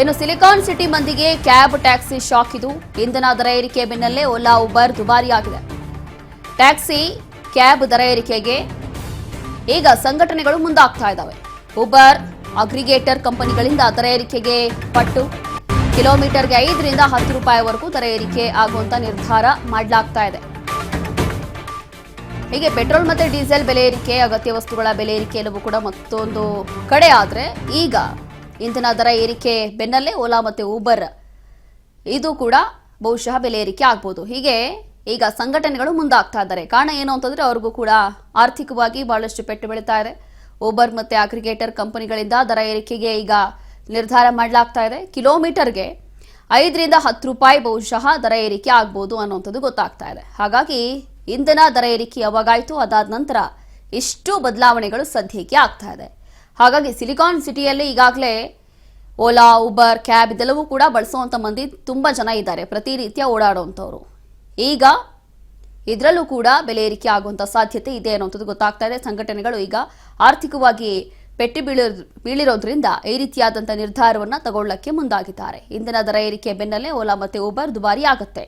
ಇನ್ನು silicon city ಮಂದಿಗೆ cab taxi shock ಇದು. ಇಂಧನ ದರ ಏರಿಕೆ ಬೆನ್ನಲ್ಲೇ ಓಲಾ ಉಬರ್ ದುಬಾರಿಯಾಗಿದೆ. ಟ್ಯಾಕ್ಸಿ ಕ್ಯಾಬ್ ದರ ಏರಿಕೆಗೆ ಈಗ ಸಂಘಟನೆಗಳು ಮುಂದಾಗ್ತಾ ಇದ್ದಾವೆ. ಉಬರ್ ಅಗ್ರಿಗೇಟರ್ ಕಂಪನಿಗಳಿಂದ ದರ ಏರಿಕೆಗೆ ಪಟ್ಟು ಕಿಲೋಮೀಟರ್ಗೆ 5 ರಿಂದ 10 ರೂಪಾಯಿವರೆಗೂ ದರ ಏರಿಕೆ ಆಗುವಂತ ನಿರ್ಧಾರ ಮಾಡಲಾಗ್ತಾ ಇದೆ. ಹೀಗೆ ಪೆಟ್ರೋಲ್ ಮತ್ತೆ ಡೀಸೆಲ್ ಬೆಲೆ ಏರಿಕೆ, ಅಗತ್ಯ ವಸ್ತುಗಳ ಬೆಲೆ ಏರಿಕೆ ಎಲ್ಲವೂ ಕೂಡ ಮತ್ತೊಂದು ಕಡೆ ಆದರೆ ಈಗ ಇಂಧನ ದರ ಏರಿಕೆ ಬೆನ್ನಲ್ಲೇ ಓಲಾ ಮತ್ತೆ ಊಬರ್ ಇದು ಕೂಡ ಬಹುಶಃ ಬೆಲೆ ಏರಿಕೆ ಆಗ್ಬೋದು. ಹೀಗೆ ಈಗ ಸಂಘಟನೆಗಳು ಮುಂದಾಗ್ತಾ ಇದ್ದಾರೆ. ಕಾರಣ ಏನು ಅಂತಂದ್ರೆ ಅವ್ರಿಗೂ ಕೂಡ ಆರ್ಥಿಕವಾಗಿ ಬಹಳಷ್ಟು ಪೆಟ್ಟು ಬೀಳ್ತಾ ಇದೆ. ಊಬರ್ ಮತ್ತೆ ಅಗ್ರಿಗೇಟರ್ ಕಂಪನಿಗಳಿಂದ ದರ ಏರಿಕೆಗೆ ಈಗ ನಿರ್ಧಾರ ಮಾಡಲಾಗ್ತಾ ಇದೆ. ಕಿಲೋಮೀಟರ್ಗೆ 5 ರಿಂದ 10 ರೂಪಾಯಿ ಬಹುಶಃ ದರ ಏರಿಕೆ ಆಗ್ಬೋದು ಅನ್ನುವಂಥದ್ದು ಗೊತ್ತಾಗ್ತಾ ಇದೆ. ಹಾಗಾಗಿ ಇಂಧನ ದರ ಏರಿಕೆ ಯಾವಾಗಾಯಿತು ಅದಾದ ನಂತರ ಇಷ್ಟು ಬದಲಾವಣೆಗಳು ಸದ್ಯಕ್ಕೆ ಆಗ್ತಾ ಇದೆ. ಹಾಗಾಗಿ ಸಿಲಿಕಾನ್ ಸಿಟಿಯಲ್ಲಿ ಈಗಾಗಲೇ ಓಲಾ ಉಬರ್ ಕ್ಯಾಬ್ ಇದೆಲ್ಲವೂ ಕೂಡ ಬಳಸುವಂಥ ಮಂದಿ ತುಂಬ ಜನ ಇದ್ದಾರೆ, ಪ್ರತಿನಿತ್ಯ ಓಡಾಡುವಂಥವ್ರು. ಈಗ ಇದರಲ್ಲೂ ಕೂಡ ಬೆಲೆ ಏರಿಕೆ ಆಗುವಂಥ ಸಾಧ್ಯತೆ ಇದೆ ಅನ್ನೋಂಥದ್ದು ಗೊತ್ತಾಗ್ತಾ ಇದೆ. ಸಂಘಟನೆಗಳು ಈಗ ಆರ್ಥಿಕವಾಗಿ ಪೆಟ್ಟು ಬೀಳಿರೋದ್ರಿಂದ ಈ ರೀತಿಯಾದಂಥ ನಿರ್ಧಾರವನ್ನು ತಗೊಳ್ಳಕ್ಕೆ ಮುಂದಾಗಿದ್ದಾರೆ. ಇಂಧನ ದರ ಏರಿಕೆ ಬೆನ್ನಲ್ಲೇ ಓಲಾ ಮತ್ತು ಉಬರ್ ದುಬಾರಿ ಆಗುತ್ತೆ.